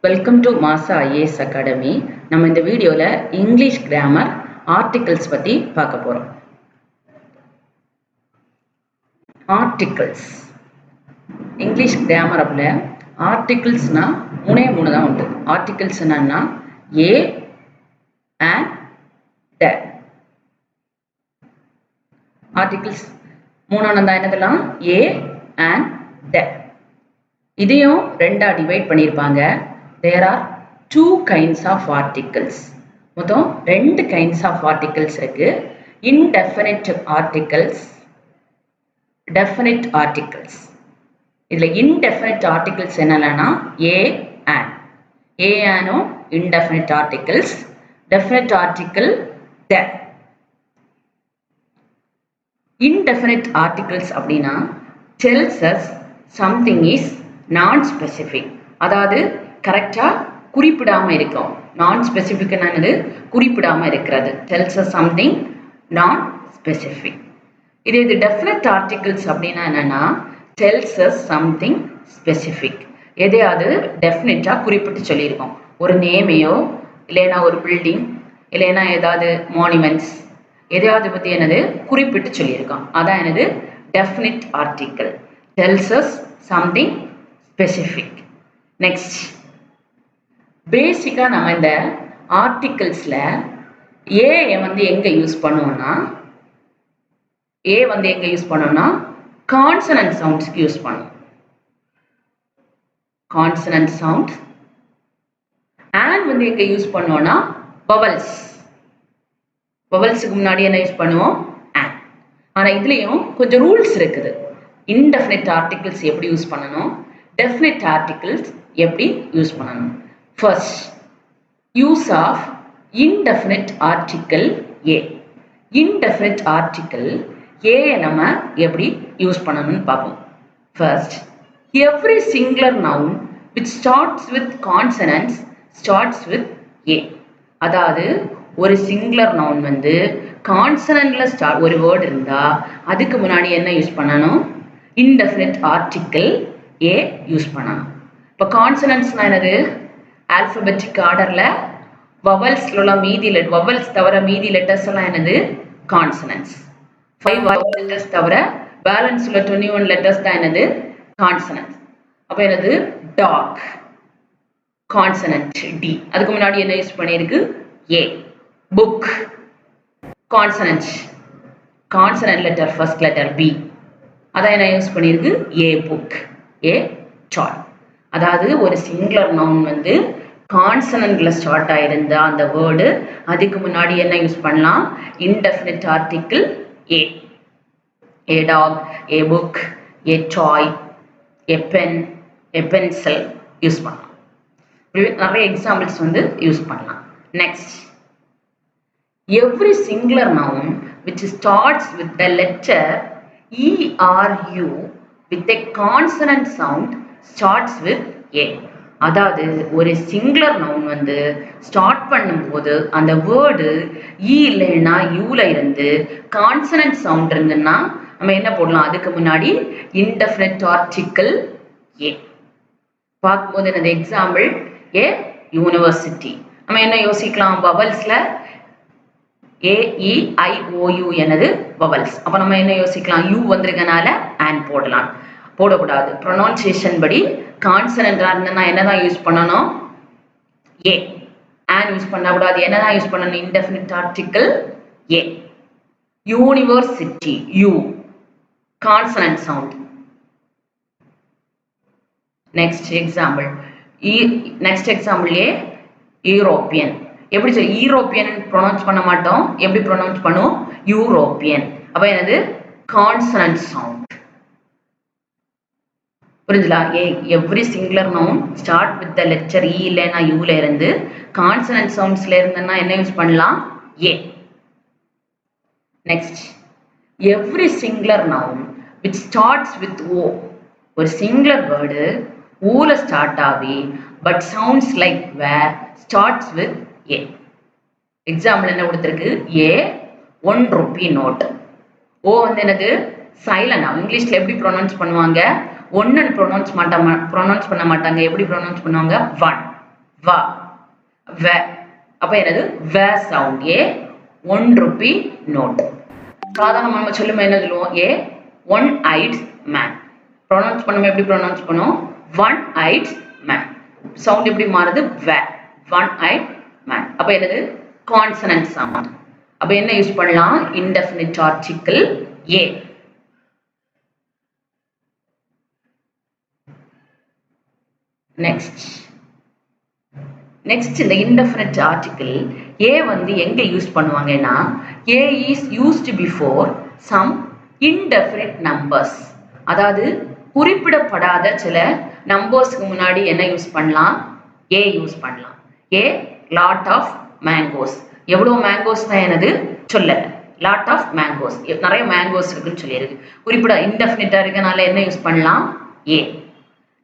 Welcome to மாசா IAS academy. நம்ம இந்த வீடியோல இங்கிலீஷ் கிராமர் ஆர்டிகிள்ஸ் பத்தி பார்க்க போறோம். ஆர்டிகிள்ஸ் இங்கிலீஷ் கிராமர்ல ஆர்டிகிள்ஸ்னா மூணு தான் உண்டு. ஆர்டிகிள்ஸ் என்னன்னா ஏ அண்ட் த. ஆர்டிகிள்ஸ் மூணு தான் என்னதெல்லாம் ஏ அண்ட் த. இதையும் ரெண்டா டிவைட் பண்ணியிருப்பாங்க. There are two kinds of articles. மொத்தம் ரெண்டு kinds of articles இருக்கு. Indefinite articles, definite articles. இதுல indefinite articles என்னன்னா a and. a and indefinite articles. Definite article the. Indefinite articles அப்படின்னா tells us something is non-specific. அதாவது கரெக்டா குறிப்பிடாம இருக்கும். நான் ஸ்பெசிபிக் என்னது குறிப்பிடாம இருக்கிறது. tells us something non specific. இது definite articles அப்படின்னா என்னன்னா tells us something specific. எதையாவது டெஃபினட்டா குறிப்பிட்டு சொல்லியிருக்கோம். ஒரு நேமையோ இல்லைன்னா ஒரு பில்டிங் இல்லைன்னா ஏதாவது மானுமெண்ட்ஸ் எதையாவது பத்தி என்னது குறிப்பிட்டு சொல்லியிருக்கோம். அதான் என்னது definite article. tells us something specific. next பேசிக்கா நம்ம இந்த ஆர்டிகிள்ஸ்ல ஏ வந்து எங்க யூஸ் பண்ணுவோம்னா கான்சனன்ட் சவுண்ட்ஸ்க்கு யூஸ் பண்ணுவோம். Consonant sound. அண்ட் வந்து எங்க யூஸ் பண்ணுவோம்னா வவல்ஸ். வவல்ஸுக்கு முன்னாடி என்ன யூஸ் பண்ணுவோம் அண்ட். ஆனா இதுலயும் கொஞ்சம் ரூல்ஸ் இருக்குது. இன்டெஃபினிட் ஆர்டிகிள்ஸ் எப்படி யூஸ் பண்ணணும், டெஃபினிட் ஆர்டிகிள்ஸ் எப்படி யூஸ் பண்ணணும். First, use of indefinite article A. Indefinite article A நம்ம எப்படி யூஸ் பண்ணணும்னு பார்ப்போம். First, every singular noun which starts with consonants starts with A. அதாவது ஒரு சிங்குலர் நவுன் வந்து கான்சனன்ட்ல ஸ்டார்ட் ஒரு வேர்டு இருந்தா அதுக்கு முன்னாடி என்ன யூஸ் பண்ணணும், இன்டெஃபினிட் ஆர்டிகிள் A யூஸ் பண்ணணும். இப்போ கான்சனன்ட்ஸ்னா என்னது, ஆல்பபெட்டிக் ஆர்டர்ல வவல்ஸ்ல மீதி வவல்ஸ் தவிர மீதி லெட்டர்ஸ் எல்லாம் என்னது கான்சனன்ட்ஸ். 5 லெட்டர்ஸ் தவிர பேலன்ஸ் உள்ள 21 லெட்டர்ஸ் தான் என்னது கான்சனன்ட்ஸ். அப்ப என்னது டாக் கான்சனன்ட் டி. அதுக்கு முன்னாடி என்ன யூஸ் பண்ணிருக்கு a. Book consonant letter first letter b. அதான் என்ன யூஸ் பண்ணிருக்கு ஏ புக் ஏ டாய். அதாவது ஒரு சிங்குலர் நவுன் வந்து கான்சனன்ட்ல ஸ்டார்ட் ஆயிருந்த அந்த வேர்டு அதுக்கு முன்னாடி என்ன யூஸ் பண்ணலாம், indefinite article a. A talk, A book, A toy, A pen, A pencil use பண்ணலாம். நிறைய எக்ஸாம்பிள்ஸ் வந்து யூஸ் பண்ணலாம். Next, every singular noun which starts with the letter E or U with a consonant sound starts with A. அதாவது ஒரு singular noun வந்து start பண்ணும்போது அந்த word இ இல்லைன்னா யூல இருந்து கான்சனன்ட் சவுண்ட் இருந்துன்னா நம்ம என்ன போடலாம், அதுக்கு முன்னாடி இன்டெஃபினிட் ஆர்டிகிள் ஏ. பார்க்கும்போது என்னது எக்ஸாம்பிள் ஏ யூனிவர்சிட்டி. நம்ம என்ன யோசிக்கலாம், வவல்ஸ்ல AEIOU என்னது வவல்ஸ். அப்ப நம்ம என்ன யோசிக்கலாம், யூ வந்திருக்கனால அண்ட் போடலாம். போடக்கூடாது. ப்ரொனவுன்சியேஷன் படி கான்சனன்டா இருந்தா என்னதான் யூஸ் பண்ணணும் ஏ. அண்ட் யூஸ் பண்ணக்கூடாது. என்னதான் யூஸ் பண்ணணும் indefinite article A. University you consonant sound. Next example A European. எப்படி சொல்லி யூரோப்பியன் ப்ரொனவுன்ஸ் பண்ண மாட்டோம், எப்படி ப்ரொனவுன்ஸ் பண்ணுவோம் யூரோப்பியன். அப்ப என்னது கான்சனன்ட் சவுண்ட். புரிஞ்சுலா. A every singular noun start with the letter e இல்லைன்னா யூல இருந்து கான்சனன்ட் சவுண்ட்ஸ்ல இருந்தன்னா என்ன யூஸ் பண்ணலாம் a. Next, every singular noun which starts with O. ஒரு சிங்குலர் வேர்டு ஊல ஸ்டார்ட் ஆகி but sounds like where starts with a. Example என்ன கொடுத்திருக்கு, ஏ 1 ரூபி நோட். ஓ வந்து என்னது சைலண்ட். இங்கிலீஷ்ல எப்படி ப்ரொனவுன்ஸ் பண்ணுவாங்க, ஒன்னு ப்ரொனவுன்ஸ் பண்ண மாட்டாங்க. எப்படி ப்ரொனவுன்ஸ் பண்ணுவாங்க ஒன். வா வ அப்ப என்னது வ சவுண்ட் ஏ 1 rupee நோட் சாதாரண நம்ம சொல்லும்போது என்ன சொல்லுவோம் ஏ 1-eyed man ப்ரொனவுன்ஸ் பண்ணும்போது எப்படி ப்ரொனவுன்ஸ் பண்ணுவோம் 1-eyed man சவுண்ட் எப்படி மாறுது வ 1-eyed man அப்ப என்னது கான்சனன்ட் சவுண்ட் அப்ப என்ன யூஸ் பண்ணலாம் இன்டெஃபினிட் ஆர்டிகிள் ஏ நெக்ஸ்ட் இந்த இன்டெஃபினிட் ஆர்டிகிள் ஏ வந்து எங்க யூஸ் பண்ணுவாங்கன்னா a is used before some indefinite numbers அதாவது குறிப்பிடப்படாத சில நம்பர்ஸ்க்கு முன்னாடி என்ன யூஸ் பண்ணலாம் ஏ யூஸ் பண்ணலாம் ஏ லாட் ஆஃப் மேங்கோஸ் எவ்வளவு மேங்கோஸ் தான் என்னது சொல்லல லாட் ஆஃப் மேங்கோஸ் நிறைய மேங்கோஸ் இருக்குன்னு சொல்லியிருக்கு குறிப்பிட இன்டெஃபினிட்டா இருக்கனால என்ன யூஸ் பண்ணலாம் ஏ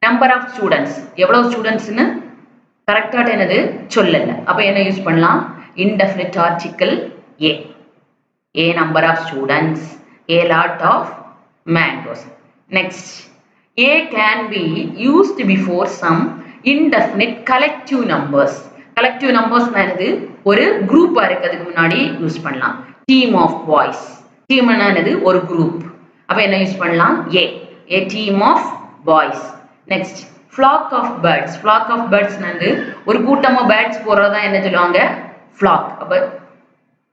நம்பர் ஆஃப் ஸ்டூடெண்ட்ஸ் எவ்வளவு ஸ்டூடெண்ட்ஸ்னு கரெக்டாக என்னது சொல்லல அப்ப என்ன யூஸ் பண்ணலாம் indefinite article a a number of students a lot of mangoes next a can be used before some indefinite collective numbers collective numbers என்னது ஒரு குரூப்பா இருக்கிறதுக்கு முன்னாடி யூஸ் பண்ணலாம் டீம் ஆஃப் பாய்ஸ் டீம் என்னது ஒரு குரூப் அப்ப என்ன யூஸ் பண்ணலாம் a team of boys next flock of birds வந்து ஒரு கூட்டமா birds போறதா என்ன சொல்லுவாங்க flock அப்ப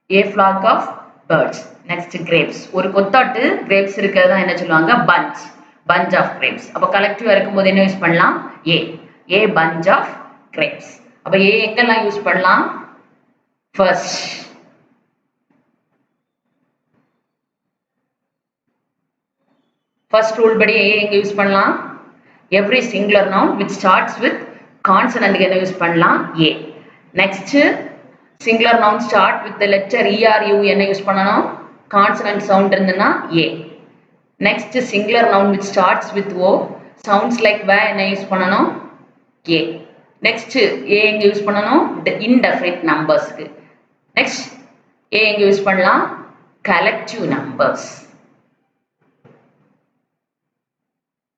a flock of birds next grapes ஒரு கொத்தாட்டு grapes இருக்கிறதா என்ன சொல்லுவாங்க bunch of grapes அப்ப கலெக்டிவா இருக்கும்போது என்ன யூஸ் பண்ணலாம் a bunch of grapes அப்ப a எங்கெல்லாம் யூஸ் பண்ணலாம் first rule படி a எங்க யூஸ் பண்ணலாம் every singular noun which starts with consonant என்ன யூஸ் பண்ணலாம் a next singular noun start with the letter e or u என்ன யூஸ் பண்ணனும் consonant sound இருந்தனா a next singular noun which starts with o sounds like va என்ன use பண்ணனும் a next a எங்க use பண்ணனும் indefinite numbers க்கு next a எங்க use பண்ணலாம் collective numbers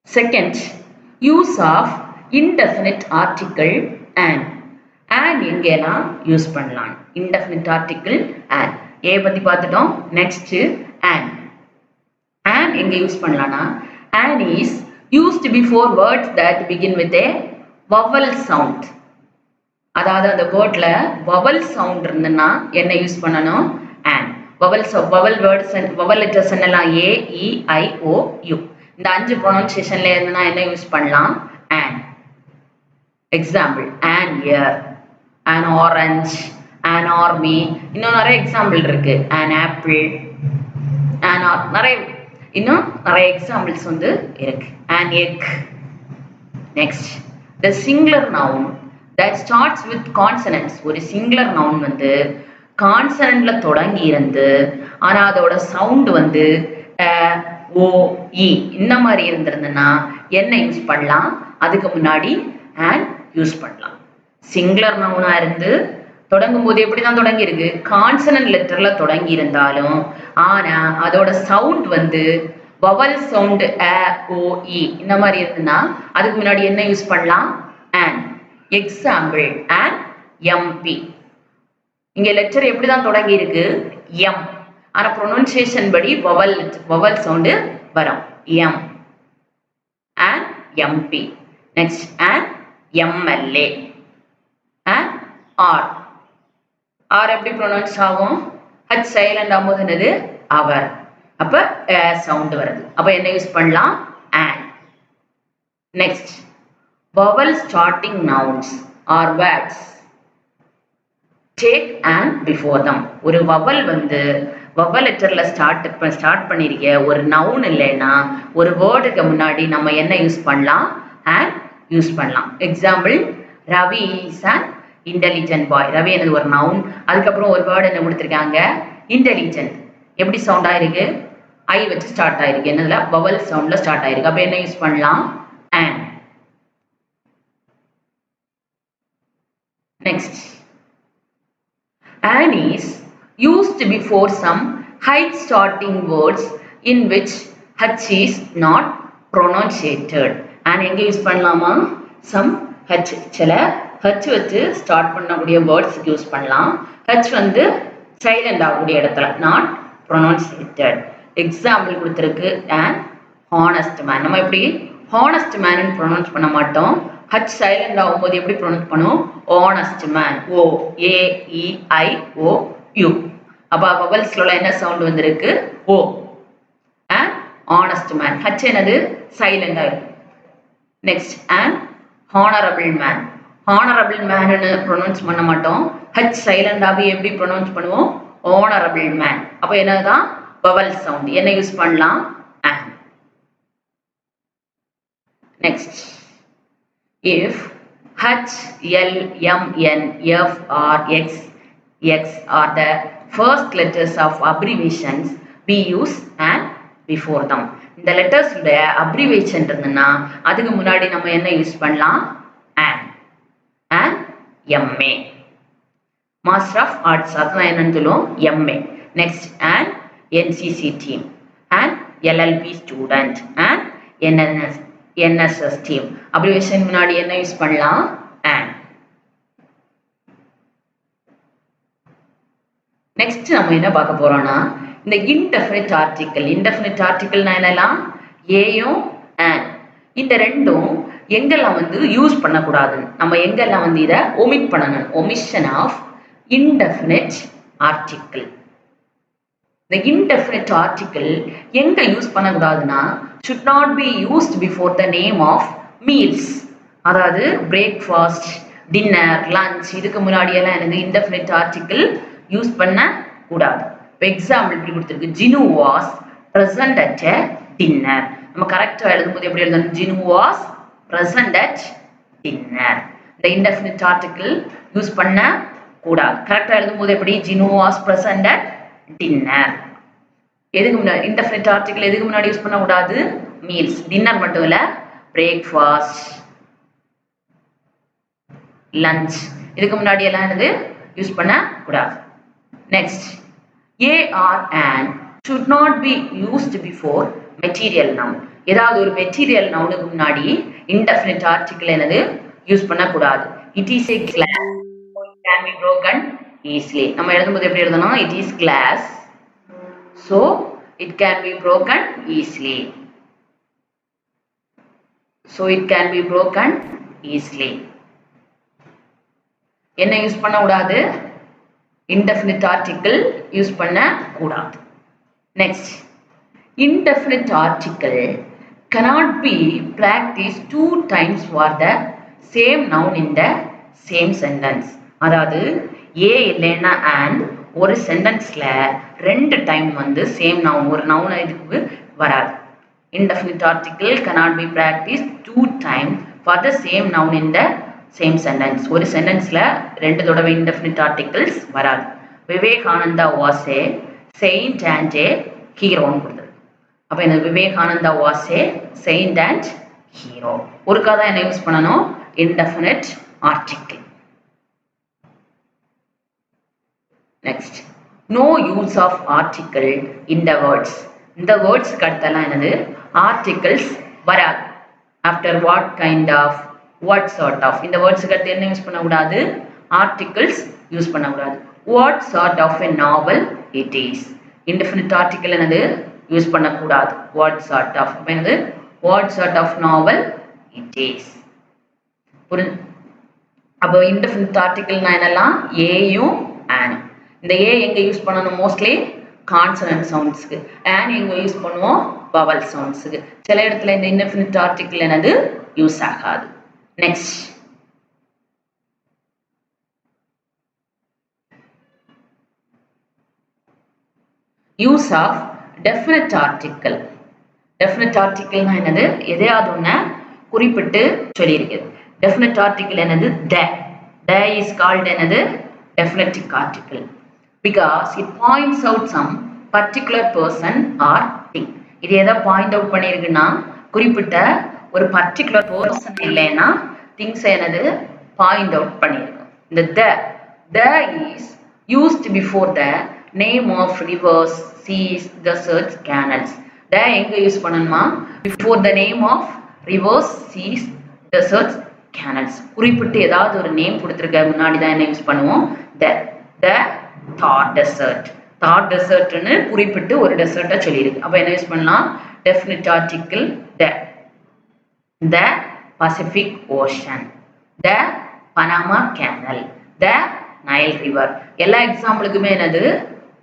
second use of indefinite article and எங்கெல்லாம் use பண்ணலாம் indefinite article and a பத்தி பார்த்துட்டோம் next and எங்க யூஸ் பண்ணலாம்னா and is used before words that begin with a vowel sound அதாவது அந்த வேர்ட்ல vowel sound இருந்தனா என்ன யூஸ் பண்ணனும் and vowel words and vowel letters என்னலாம் a e i o u இந்த அஞ்சு pronunciationல இருந்தனா என்ன யூஸ் பண்ணலாம் and example an ear an orange an army இன்னும் நிறைய எக்ஸாம்பிள் இருக்கு an apple நிறைய இன்னும் நிறைய எக்ஸாம்பிள்ஸ் வந்து இருக்கு an egg next the singular noun that starts with consonants ஒரு singular noun வந்து கான்சனன்ட்ல தொடங்கி இருந்து ஆனா அதோட சவுண்ட் வந்து ஓ இ இந்த மாதிரி இருந்திருந்தனா என்ன யூஸ் பண்ணலாம் அதுக்கு முன்னாடி and யூஸ் பண்ணலாம் சிங்குலர் நவுனா இருந்து தொடங்கும் போது எப்படிதான் தொடங்கி இருக்கு கான்சனன்ட் லெட்டர்ல தொடங்கி இருந்தாலும் ஆனா அதோட சவுண்ட் வந்து வவல் சவுண்ட் அ ஓ இ இந்த மாதிரி இருந்தனா அதுக்கு முன்னாடி என்ன யூஸ் பண்ணலாம் and எக்ஸாம்பிள் and mp இங்க லெட்டர் எப்படிதான் தொடங்கி இருக்கு m ஆனா pronunciation படி vowel sound வரும் m and mp next and mla and r எப்படி pronounce ஆகும் h silent ஆகும்போது என்னது அவர் அப்ப சவுண்ட் வருது அப்ப என்ன யூஸ் பண்ணலாம் and next vowel starting nouns or words take and before them ஒரு vowel வந்து vowel letterல ஸ்டார்ட் பண்ணிருக்க ஒரு நவுன் இல்லைன்னா ஒரு வேர்டுக்கு முன்னாடி நம்ம என்ன யூஸ் பண்ணலாம் and யூஸ் பண்ணலாம் example Ravi is an intelligent boy Ravi என்னது ஒரு நவுன் அதுக்கப்புறம் ஒரு வேர்டு என்ன கொடுத்திருக்காங்க intelligent எப்படி சவுண்ட் ஆயிருக்கு ஐ வச்சு ஸ்டார்ட் ஆயிருக்கு என்னதுல vowel சவுண்ட்ல ஸ்டார்ட் ஆயிருக்கு அப்ப என்ன யூஸ் பண்ணலாம் and next and is used before some height starting words in which h is not pronunciated and எங்க யூஸ் பண்ணலாமா some ஹச் சில ஹச் வச்சு ஸ்டார்ட் பண்ணக்கூடிய வேர்ட்ஸ்க்கு யூஸ் பண்ணலாம். ஹச் வந்து சைலண்ட் ஆகக்கூடிய இடத்துல நாட் ப்ரொனவுன்சியேட்டட். எக்ஸாம்பிள் கொடுத்துருக்கு அண்ட் ஹானஸ்ட் மேன். நம்ம எப்படி ஹானஸ்ட் மேன் ப்ரொனவுன்ஸ் பண்ண மாட்டோம். ஹச் சைலண்ட் ஆகும்போது எப்படி ப்ரொனவுன்ஸ் பண்ணுவோம்? Honest man. O A E I O U. அப்போ வவல்ஸ்ல என்ன சவுண்ட் வந்திருக்கு? O. And honest man H என்னது சைலண்ட் ஆகும். Next and honourable man. Honourable மேன்னு ப்ரொனவுன்ஸ் பண்ண மாட்டோம். ஹச் சைலண்டாகவே எப்படி ப்ரொனவுன்ஸ் பண்ணுவோம்? Honourable man. அப்போ என்னதான் வவல் சவுண்ட் என்ன யூஸ் பண்ணலாம்? And. Next if H, L, M, N, F, R, X, X are the first letters of abbreviations, we use and before them. இந்த letters உடைய abbreviation இருந்ததுன்னா அதுக்கு முன்னாடி நம்ம என்ன யூஸ் பண்ணலாம்? and MA. Master of Arts அதான் என்னன்னு சொல்லுவோம்? MA. Next and NCC team and LLB student and NSS team. Abbreviation முன்னாடி என்ன யூஸ் பண்ணலாம்? and. நெக்ஸ்ட் நம்ம என்ன பார்க்க போறோம்னா இந்த இன்டெஃபினிட் ஆர்டிகிள். இன்டெஃபினிட் ஆர்டிகிள்னா என்னலாம்? ஏயும் and. இந்த ரெண்டும் எங்கெல்லாம் வந்து யூஸ் பண்ணக்கூடாது, நம்ம எங்கெல்லாம் வந்து இதை ஒமிட் பண்ணணும். Omission of indefinite article. The indefinite article எங்க யூஸ் பண்ணக்கூடாதுன்னா should not be used before the name of meals. அதாவது breakfast, dinner, lunch இதுக்கு முன்னாடி எல்லாம் என்னது indefinite article யூஸ் பண்ண கூடாது. இப்போ எக்ஸாம்பிள் இப்படி கொடுத்திருக்கு. Jinu was present at a dinner. நம்ம கரெக்ட்டா எழுதும்போது எப்படி எழுதணும்? Jinu was present at dinner. இந்த indefinite article யூஸ் பண்ண கூடாது. கரெக்ட்டா எழுதும்போது எப்படி? Jinu was present at dinner. எதுக்கு முன்னாடி இன்டெஃபினிட் ஆர்டிகிள் எதுக்கு முன்னாடி யூஸ் பண்ண கூடாது? மீல்ஸ். டின்னர் மட்டும் இல்ல, பிரேக்ஃபாஸ்ட், லஞ்ச் இதுக்கு முன்னாடி எல்லாம் என்னது யூஸ் பண்ண கூடாது. Next AR and should not be used before material noun. ஏதாவது ஒரு மெட்டீரியல் நவுனுக்கு முன்னாடி இன்டெஃபினிட் ஆர்டிகிள் என்னது யூஸ் பண்ண கூடாது. It is a glass, it can be broken easily. நம்ம எழுதும்போது எப்படி எழுதணும்? It is glass, so it can be broken easily. So it can be broken easily. என்ன யூஸ் பண்ண கூடாது? indefinite article யூஸ் பண்ண கூடாது. Next, indefinite article cannot be practiced 2 times for the same noun in the same sentence. அதாவது ஏ இல்லைன்னா and ஒரு சென்டென்ஸ்ல 2 time வந்து same noun ஒரு நவுன் இதுக்கு வராது. indefinite article cannot be practiced 2 times for the same noun in the same sentence. ஒரு சென்டென்ஸ்ல 2 தடவை indefinite articles வராது. Vivekananda was a saint and a hero ன்னு கொடுத்தது. அப்ப இந்த Vivekananda was a saint and hero. ஒருக்கா தான் என்ன யூஸ் பண்ணணும்? indefinite article. Next, no use of article in the words. இந்த வேர்ட்ஸ்க்கு அடுத்தெல்லாம் என்னது? ஆர்டிகிள்ஸ் வராது. After what kind of, what sort of, இந்த வேர்ட்ஸ்க்கு அடுத்து என்ன யூஸ் பண்ணக்கூடாது? ஆர்டிகிள்ஸ் யூஸ் பண்ணக்கூடாது. What sort of a novel it is. Indefinite article என்னது யூஸ் பண்ணக்கூடாது. வாட் சார்ட் ஆஃப் என்னது? What sort of novel it is. அப்போ இன்டெஃபினிட் ஆர்டிகிள்னா என்னெல்லாம்? ஏயும் and. இந்த ஏ எங்க யூஸ் பண்ணணும்? மோஸ்ட்லி கான்சனன்ட் சவுண்ட்ஸ்க்கு. and எங்க யூஸ் பண்ணுவோம்? வவல் சவுண்ட்ஸ்க்கு. சில இடத்துல இந்த இன்டெஃபினிட் ஆர்டிகிள் என்னது யூஸ் ஆகாது. Next, use of definite article. Definite ஆர்டிகிள்னா என்னது? எதையாவது ஒண்ணு குறிப்பிட்டு சொல்லியிருக்கிறது. டெஃபினிட் ஆர்டிகிள் என்னது? the is called என்னது? definite article because it points out some particular person or thing. இது எதை பாயிண்ட் அவுட் பண்ணியிருக்குன்னா குறிப்பிட்ட ஒரு பர்டிகுலர் பர்சன் இல்லைன்னா திங்ஸ் என்னது பாயிண்ட் அவுட் பண்ணியிருக்கும். இந்த the is used before the name of rivers, seas, deserts, canals. the எங்க use பண்ணணுமா? before the name of rivers, seas, deserts, canals. குறிப்பிட்டு ஏதாவது ஒரு நேம் கொடுத்திருக்க முன்னாடி தான் என்ன யூஸ் பண்ணுவோம்? the Thar desert. Thar desertனு குறிப்பிட்டு ஒரு டெசர்ட்டை சொல்லியிருக்கு. அப்ப என்ன யூஸ் பண்ணலாம்? definite article the Pacific Ocean, the Panama Canal, the Nile River. எல்லா எக்ஸாம்பிளுக்குமே என்னது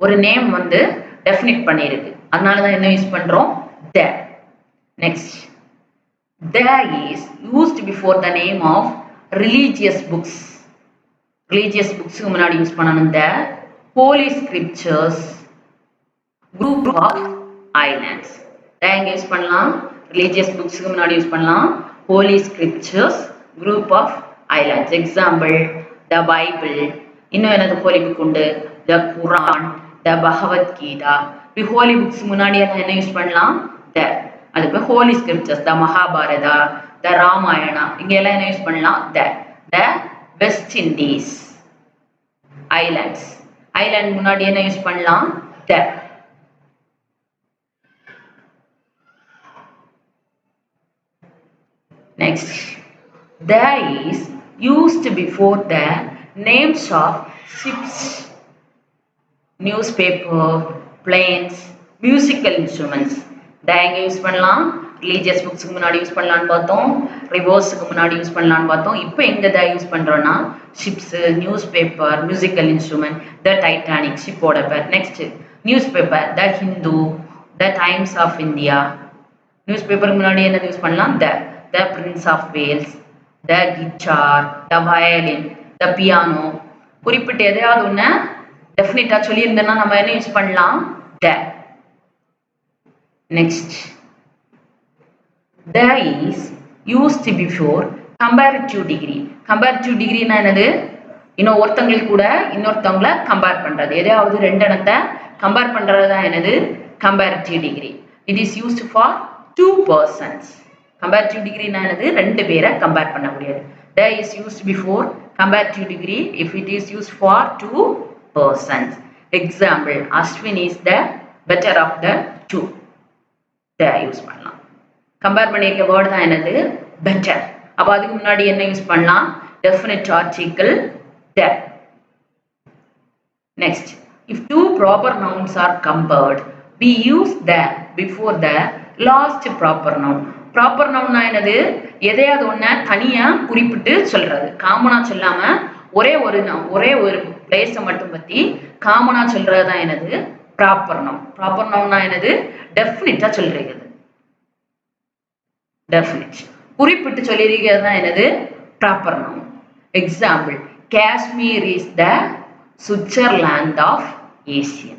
ஒரு நேம் வந்து டெஃபினிட் பண்ணியிருக்கு. அதனால தான் என்ன யூஸ் பண்றோம்? the. Next, the is used before the name of religious books. Religious books முன்னாடி யூஸ் பண்ணணும் the. Holy scriptures, group of islands. the எங்க யூஸ் பண்ணலாம்? religious books முன்னாடி யூஸ் பண்ணலாம் holy scriptures, group of islands. Example, the Bible. இன்னும் என்னது holy book உண்டு? the Quran, the Bhagavad Gita. இப்படி holy books முன்னாடி என்ன யூஸ் பண்ணலாம்? the. அதுக்கு holy scriptures, the Mahabharata, the Ramayana. இங்க எல்லாம் என்ன யூஸ் பண்ணலாம்? the West Indies islands. island முன்னாடி என்ன யூஸ் பண்ணலாம்? the. Next, there is used before the names of ships, newspaper, planes, musical instruments. the எங்க யூஸ் பண்ணலாம்? religious books முன்னாடி யூஸ் பண்ணலாம்னு பார்த்தோம், rivers முன்னாடி யூஸ் பண்ணலாம்னு பார்த்தோம். இப்போ எங்க the யூஸ் பண்றோம்னா ships, newspaper, musical instrument, the Titanic ship ஓட பேர். next, newspaper, the Hindu, the Times of India. newspaper முன்னாடி என்ன யூஸ் பண்ணலாம்? the Prince of Wales, the guitar, the violin, the piano. குறிப்பிட்டு எதையாவது ஒண்ணு டெஃபினிட்டா சொல்லியிருந்தேன்னா நம்ம என்ன யூஸ் பண்ணலாம்? the. Next, the is used before comparative degree. comparative degree னா என்னது? இன்னும் ஒருத்தங்களுக்கு கூட இன்னொருத்தவங்கள கம்பேர் பண்றது. எதையாவது ரெண்டு எண்ணத்தை கம்பேர் பண்றது தான் என்னது? comparative degree. it is used for two persons. comparative degree னா என்னது? ரெண்டு பேரை கம்பேர் பண்ண முடியாது. the is used before comparative degree if it is used for two persons. example, Ashwin is the better of the two. the use பண்ணலாம். Compare பண்ணிருக்க word தான் என்னது? better. அப்ப அதுக்கு முன்னாடி என்ன யூஸ் பண்ணலாம்? definite article the. next, if two proper nouns are compared, we use the before the last proper noun. proper noun னா என்னது? எதையாவது ஒண்ண தனியா குறிப்பிட்டு சொல்றது. காமனா சொல்லாம ஒரே ஒரு பிளேஸ மட்டும் பத்தி காமனா சொல்றது தான் என்னது? proper noun. proper noun னா என்னது? டெஃபினிட்டா சொல்றது. definite. குறிப்பிட்டு சொல்லிருக்கிறது தான் என்னது? proper noun. example, Kashmir is the Switzerland of Asia.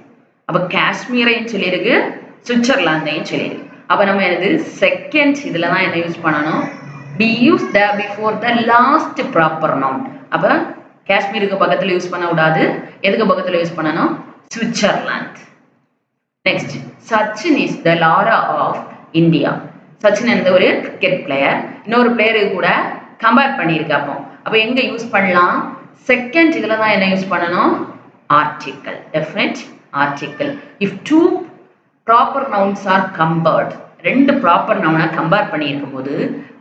அப்ப காஷ்மீரையும் சொல்லிருக்கு, சுவிட்சர்லாந்தையும் சொல்லிருக்கு. அப்ப நம்ம என்னது? செகண்ட் இதுல தான் என்ன யூஸ் பண்ணணும்? we use the before the last proper noun. அப்ப காஷ்மீருக்கு பக்கத்துல யூஸ் பண்ண கூடாது. எதுக்கு பக்கத்துல யூஸ் பண்ணணும்? Switzerland. Next, Sachin is the Lara of India. Sachin என்ற ஒரு கிரிக்கெட் பிளேயர். இன்னொரு பிளேயருக்கு கூட கம்பேர் பண்ணியிருக்கு. அப்ப எங்க யூஸ் பண்ணலாம்? செகண்ட் இதுல தான் என்ன யூஸ் பண்ணணும்? article, definite article. if two proper nouns are compared, ரெண்டு proper noun கம்பேர் பண்ணியிருக்கும் போது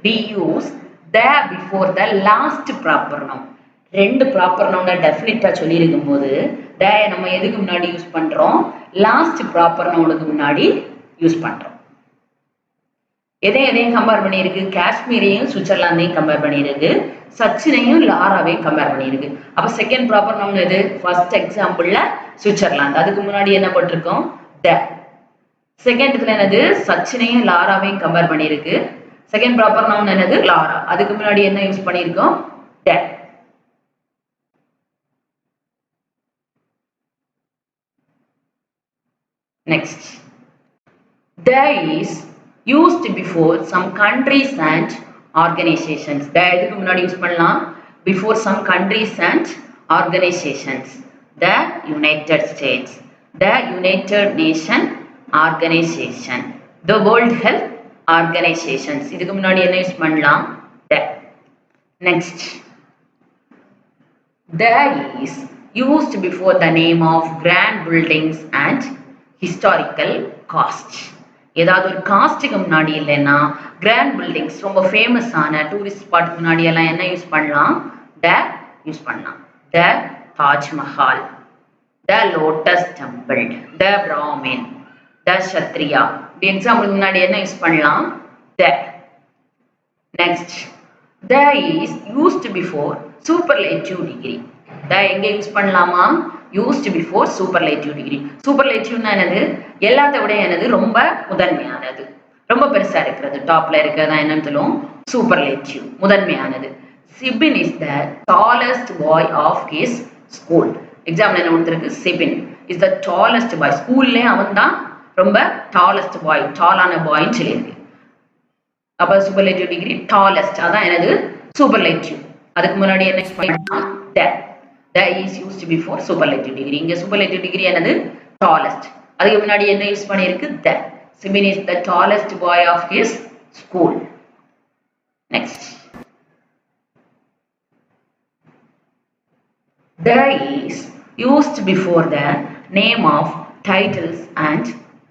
we use the before the last proper noun. ரெண்டு proper noun டெஃபினிட்டா சொல்லி இருக்கும் போது the நம்ம எதுக்கு முன்னாடி யூஸ் பண்றோம்? லாஸ்ட் proper nounக்கு முன்னாடி யூஸ் பண்றோம். எதையும் கம்பேர் பண்ணியிருக்கு? காஷ்மீரையும் சுவிட்சர்லாந்தையும் கம்பேர் பண்ணியிருக்கு, சச்சினையும் லாராவையும் கம்பேர் பண்ணியிருக்கு. அப்ப செகண்ட் ப்ராப்பர் நவுன் எது? ஃபர்ஸ்ட் எக்ஸாம்பிள்ல சுவிட்சர்லாந்து. அதுக்கு முன்னாடி என்ன போட்டிருக்கோம்? the. செகண்ட் இதுல என்னது? சச்சினையும் லாராவையும் கம்பேர் பண்ணியிருக்கு. செகண்ட் ப்ராப்பர் நவுன் என்னது? லாரா. அதுக்கு முன்னாடி என்ன யூஸ் பண்ணியிருக்கோம்? the. next, the is used before some countries and organizations. the எதுக்கு முன்னாடி யூஸ் பண்ணலாம்? before some countries and organizations. the United States, the United Nations Organization, the World Health Organizations. இதுக்கு முன்னாடி என்ன யூஸ் பண்ணலாம்? the. next, the is used before the name of grand buildings and historical cost. ஏதாவது ஒரு காஸ்ட்டுக்கு முன்னாடி இல்லைன்னா grand buildings ரொம்ப ஃபேமஸான டூரிஸ்ட் ஸ்பாட்டுக்கு முன்னாடி எல்லாம் என்ன யூஸ் பண்ணலாம்? த யூஸ் பண்ணலாம். The Taj Mahal, the lotus temple, the Brahmin, the Kshatriya. இப்படி எக்ஸாம்பிளுக்கு முன்னாடி என்ன யூஸ் பண்ணலாம்? The. Next, the is used before superlative degree. The எங்க யூஸ் பண்ணலாமா? Used before superlative degree. சூப்பர்லேட்டிவ்னா என்னது? எல்லாத்த விட என்னது? ரொம்ப முதன்மையானது, ரொம்ப பெருசா இருக்கிறது, டாப்ல இருக்கிறதா என்னன்னு சொல்லுவோம்? சூப்பர்லேட்டிவ், முதன்மையானது. Sibin is the tallest boy of his school. Example என்ன கொடுத்துருக்கு? Sibin is the tallest boy. ஸ்கூல்லே அவன் தான் ரொம்ப டாலஸ்ட் பாய், டாலான பாய்ன்னு சொல்லியிருக்கு. அப்ப சூப்பர்லேட்டிவ் டிகிரி டாலஸ்ட், அதான் என்னது? சூப்பர்லேட்டிவ். அதுக்கு முன்னாடி என்ன யூஸ் பண்ணலாம்? The. The is used before superlative degree. இங்க சூப்பர்லேட்டிவ் டிகிரி என்னது? டாலஸ்ட். அதுக்கு முன்னாடி என்ன யூஸ் பண்ணியிருக்கு? The. Sibin is the tallest boy of his school. Next, the is used before the name of titles and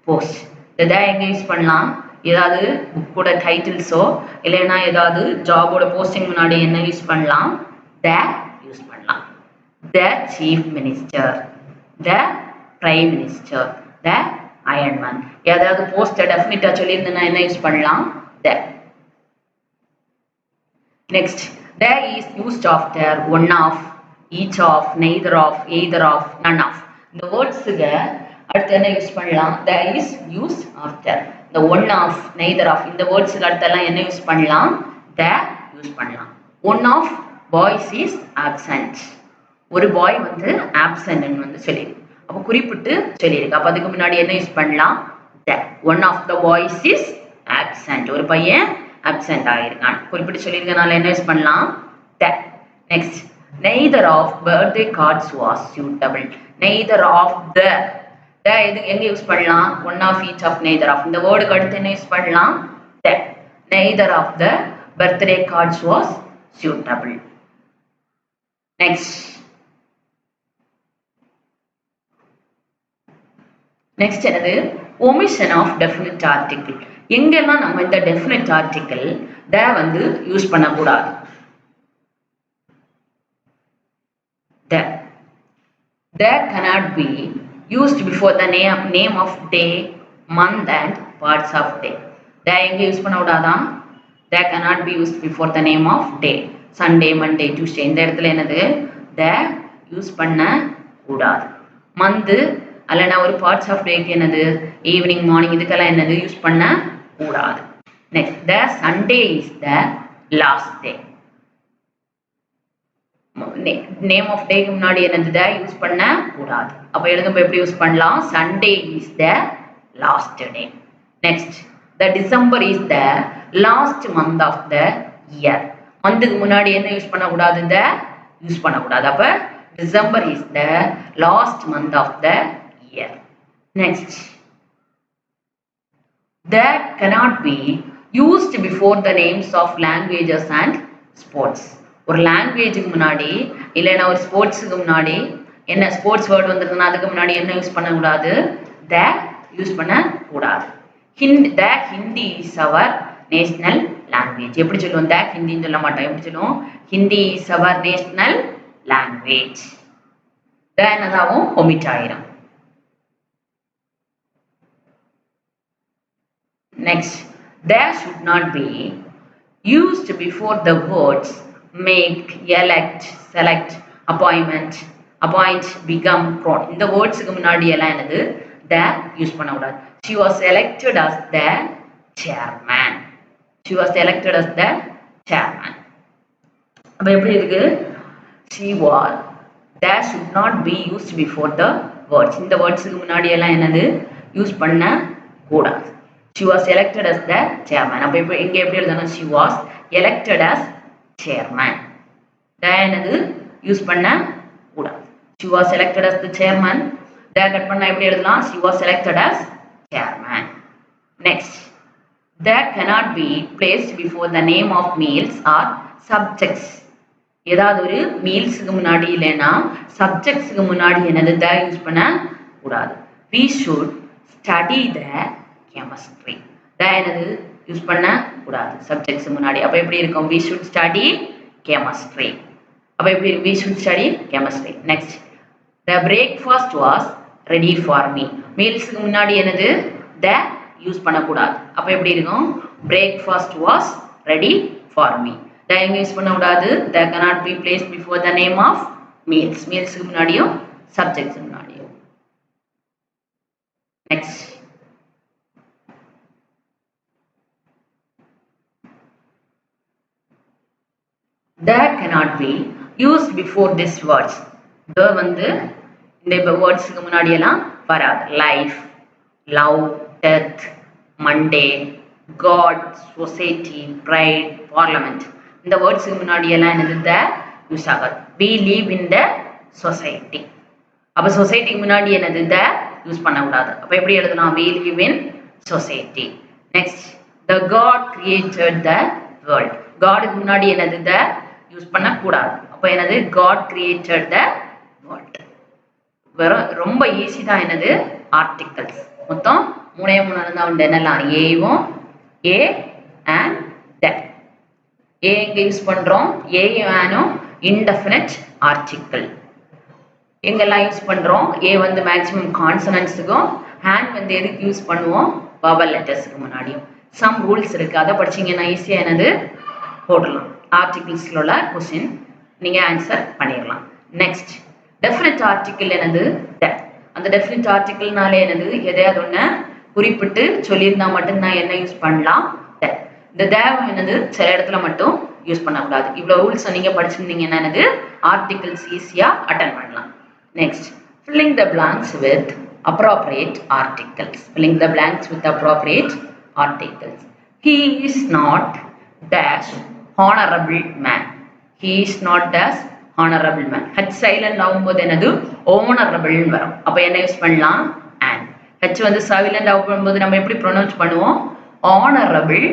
posts. the எங்க use பண்ணலாம்? ஏதாவது புக்கோட டைட்டில்ஸோ இல்லைன்னா ஏதாவது ஜாபோட போஸ்டிங் முன்னாடி என்ன யூஸ் பண்ணலாம்? the யூஸ் பண்ணலாம். the chief minister, the prime minister, the iron man. ஏதாவது போஸ்ட் டெஃபினிட்டா சொல்லியிருந்தேன்னா என்ன யூஸ் பண்ணலாம்? the. next, the is used after one of, each of, neither of, either of, none of. இந்த வேர்ட்ஸுக்கு அடுத்து என்ன யூஸ் பண்ணலாம்? the is used after. இந்த one of, neither of இந்த வேர்ட்ஸுக்கு அடுத்தெல்லாம் என்ன யூஸ் பண்ணலாம்? the யூஸ் பண்ணலாம். one of boys is absent. ஒரு பாய் வந்து absent ன்னு வந்து சொல்லியிருக்கு. அப்போ குறிப்பிட்டு சொல்லியிருக்கு. அப்போ அதுக்கு முன்னாடி என்ன யூஸ் பண்ணலாம்? the. one of the boys is absent. ஒரு பையன் absent ஆகிருக்கான், குறிப்பிட்டு சொல்லியிருக்கனால என்ன யூஸ் பண்ணலாம்? the. next, neither of birthday cards was suitable. neither of the. the எங்க யூஸ் பண்ணலாம்? one of, each of, neither of. இந்த வேர்டுக்கு அடுத்து என்ன யூஸ் பண்ணலாம்? the. neither of the birthday cards was suitable. next, next என்னது? omission of definite article. எங்கெல்லாம் நம்ம இந்த definite article the வந்து யூஸ் பண்ணக்கூடாது? the cannot be used before the name of day, month and parts of day. the எங்க use பண்ணக்கூடாதா? the cannot be used before the name of day, Sunday, Monday, Tuesday. இந்த இடத்துல என்னது? the use பண்ண கூடாது. Month அல்லனா ஒரு parts of டேக்கு என்னது? Evening, morning, இதுக்கெல்லாம் என்னது? யூஸ் பண்ண கூடாது. next, the Sunday is the last day. Name of டேக்கு முன்னாடி என்னது? the யூஸ் பண்ண கூடாது. அப்ப எழுதும்போது எப்படி யூஸ் பண்ணலாம்? Sunday is the last day. next, the December is the last month of the year. மந்த்துக்கு முன்னாடி என்ன யூஸ் பண்ண கூடாது? the யூஸ் பண்ண கூடாது. அப்ப December is the last month of the year. next, the cannot be used before the names of languages and sports. ஒரு லாங்குவேஜுக்கு முன்னாடி இல்லைன்னா ஒரு ஸ்போர்ட்ஸுக்கு முன்னாடி என்ன ஸ்போர்ட்ஸ் வேர்டு வந்திருக்குன்னா அதுக்கு முன்னாடி என்ன யூஸ் பண்ணக்கூடாது? the யூஸ் பண்ண கூடாது. the Hindi is our national language. எப்படி சொல்லுவோம்? the ஹிந்தின்னு சொல்ல மாட்டோம். எப்படி சொல்லுவோம்? Hindi is our national language. the என்னதாவும் omit ஆயிரும். next, there should not be used before the words make, elect, select, appointment, appoint, become, crown. இந்த வேர்ட்ஸ்க்கு முன்னாடி எல்லாம் என்னது? the யூஸ் பண்ண கூடாது. she was elected as the chairman. she was elected as the chairman. அப்ப எப்படி இருக்கு? she was, there should not be used before the words. இந்த வேர்ட்ஸ்க்கு முன்னாடி எல்லாம் என்னது? யூஸ் பண்ண கூடாது. she was elected as the chairman. அப்ப இப்போ இங்க எப்படி எழுதணும்? she was elected as chairman. the என்னது? யூஸ் பண்ண கூடாது. she was elected as the chairman. the cut பண்ணா எப்படி எழுதலாம்? she was elected as chairman. next, the cannot be placed before the name of meals or subjects. ஏதாவது ஒரு மீல்ஸ்க்கு முன்னாடி இல்லைன்னா சப்ஜெக்ட்ஸ்க்கு முன்னாடி என்னது? the யூஸ் பண்ண கூடாது. we should study the chemistry. the என்னது யூஸ் பண்ண கூடாது subjects முன்னாடி. அப்ப எப்படி இருக்கும்? we should study chemistry. அப்ப எப்படி we should study chemistry. next, the breakfast was ready for me. mealsக்கு முன்னாடி என்னது the யூஸ் பண்ண கூடாது. அப்ப எப்படி இருக்கும்? breakfast was ready for me. the எங்க யூஸ் பண்ண கூடாது? the cannot be placed before the name of meals. mealsக்கு முன்னாடியும் subjects முன்னாடியும். next, the cannot be used before these words. the வந்து இந்த வேர்ட்ஸ்க்கு முன்னாடி எல்லாம் வராது. life, love, death, Monday, God, society, pride, parliament. இந்த வேர்ட்ஸ்க்கு முன்னாடி எல்லாம் என்னது the யூஸ் ஆகாது. we live in the society. அப்ப சொசைட்டிக்கு முன்னாடி என்னது the யூஸ் பண்ண கூடாது. அப்ப எப்படி எழுதலாம்? we live in society. next, the God created the world. Godக்கு முன்னாடி என்னது the யூஸ் பண்ண கூடாது. அப்ப என்னது God created the world. ரொம்ப ஈஸி தான். என்னது ஆர்டிகல்ஸ் மொத்தம் 3 தான் உண்டு. என்னெல்லாம்? ஏவும் ஏ அண்ட் த. ஏ எங்க யூஸ் பண்றோம்? ஏயும் ஆனும் இன்டெஃபினிட் ஆர்டிகல். எங்கெல்லாம் யூஸ் பண்றோம்? ஏ வந்து மேக்ஸிமம் கான்சனன்ட்ஸுக்கும், ஹேண்ட் வந்து எதுக்கு யூஸ் பண்ணுவோம்? வவல் லெட்டர்ஸ்க்கு முன்னாடியும். சம் ரூல்ஸ் இருக்கு, அதை படிச்சீங்கன்னா ஈஸியா என்னது போடலாம். ஆர்டிகிள்ஸ்ல உள்ள கொஸ்டின் நீங்க ஆன்சர் பண்ணிடலாம். நெக்ஸ்ட், டெஃபினிட் ஆர்டிகிள் என்னது? த. அந்த டெஃபினிட் ஆர்டிகிள்னாலே என்னது? எதையாவது ஒண்ணு குறிப்பிட்டு சொல்லியிருந்தா மட்டும்தான் என்ன யூஸ் பண்ணலாம்? த. இந்த தேவம் என்னது? சில இடத்துல மட்டும் யூஸ் பண்ணக்கூடாது. இவ்வளவு ரூல்ஸ் நீங்க படிச்சிருந்தீங்கன்னா என்னது ஆர்டிகிள்ஸ் ஈஸியா அட்டென்ட் பண்ணலாம். Next, filling the blanks with appropriate articles. filling the blanks with appropriate articles. He is not dash honorable man. he is not dash honorable man. h silent ஆகும்போது என்னது? honorable ன்னு வரும். அப்ப என்ன யூஸ் பண்ணலாம்? and. h வந்து silent ஆகும்போது நம்ம எப்படி pronounce பண்ணுவோம்? honorable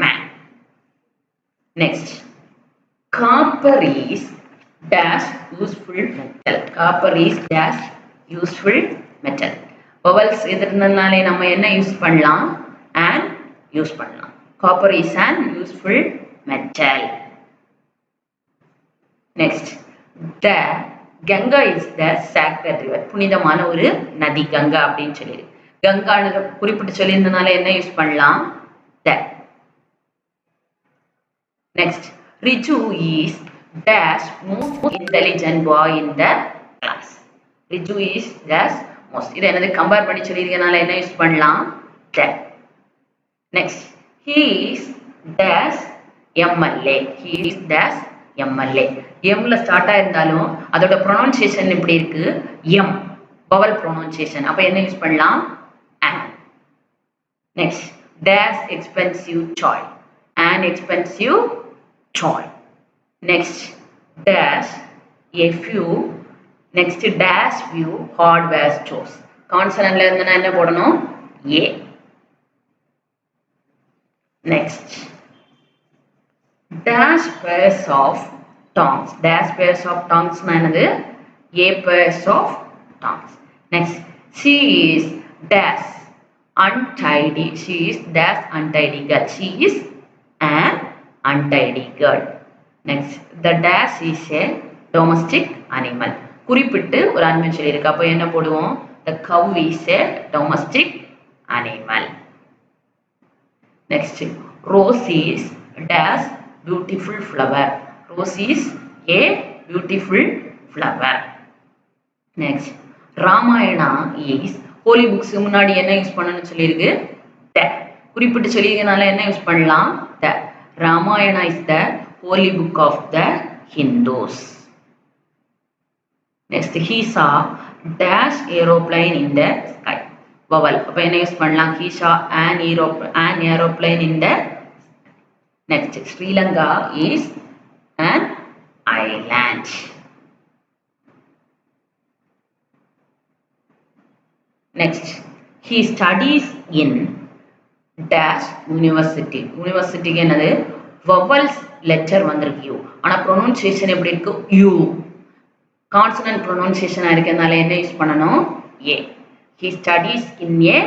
man. next, copper is dash useful metal. copper is dash useful metal. vowels எதிர்னாலே நம்ம என்ன யூஸ் பண்ணலாம்? and யூஸ் பண்ணலாம். copper is an useful metal. next, the Ganga is the sacred river. புனிதமான ஒரு நதி கங்கா அப்படின்னு சொல்லி. கங்கான்னு குறிப்பிட்டு சொல்லியிருந்தனால என்ன யூஸ் பண்ணலாம்? the. next, Riju is dash most intelligent boy in the class. Riju is dash most. இதை என்னது கம்பேர் பண்ணி சொல்லியிருக்கனால என்ன யூஸ் பண்ணலாம்? the. next, he is dash MLA. he is dash MLA. எம்ல ஸ்டார்ட் ஆயிருந்தாலும் அதோட ப்ரொனன்சியேஷன் எப்படி இருக்கு? M vowel pronunciation. அப்ப என்ன யூஸ் பண்ணலாம்? an. next, dash expensive toy. an expensive toy. next, dash a few. next, dash few hardware stores. கான்சனன்ட்ல இருந்தா என்ன போடணும்? a. next, dash pairs of tongues. dash pairs of tongues na என்னது? a pairs of tongues. next, she is dash untidy. she is dash untidy girl. she is an untidy girl. next, the dash is a domestic animal. குறிப்பிட்டு ஒரு animal சொல்லி இருக்கு. அப்ப என்ன போடுவோம்? the cow is a domestic animal. next, rose is dash beautiful flower. rose is a beautiful flower. next, Ramayana is holy books முன்னாடி என்ன use பண்ணனும் சொல்லி இருக்கு? the. குறிப்பிட்டு சொல்லியிருக்கனால என்ன யூஸ் பண்ணலாம்? the. Ramayana is the holy book of the Hindus. next, he saw dash aeroplane in the sky. vowel. அப்ப என்ன யூஸ் பண்ணலாம்? he saw an aeroplane in the. next, Sri Lanka is an island. next, he studies in dash university. university என்னது? vowels letter வந்திருக்கு u. ஆனா pronunciation எப்படி இருக்கு? u. consonant pronunciation இருக்கனால என்ன யூஸ் பண்ணனும்? a. he studies in a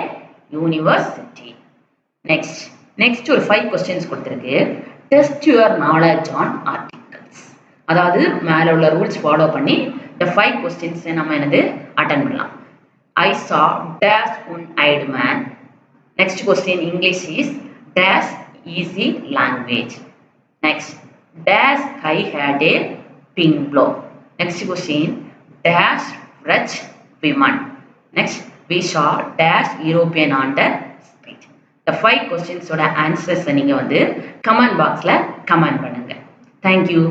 university. Next ஒரு 5 questions கொடுத்துருக்கு. Test your knowledge on articles. அதாவது மேல உள்ள ரூல்ஸ் ஃபாலோ பண்ணி இந்த 5 கொஸ்டின்ஸ் நம்ம என்னது அட்டெண்ட் பண்ணலாம். I saw dash one-eyed man. Next question English is dash easy language. Next, dash I had a pin blow. Next question dash rich women. Next, we saw dash European on the street. The 5 questions ஓட answers நீங்க வந்து comment boxல comment பண்ணுங்க. Thank you.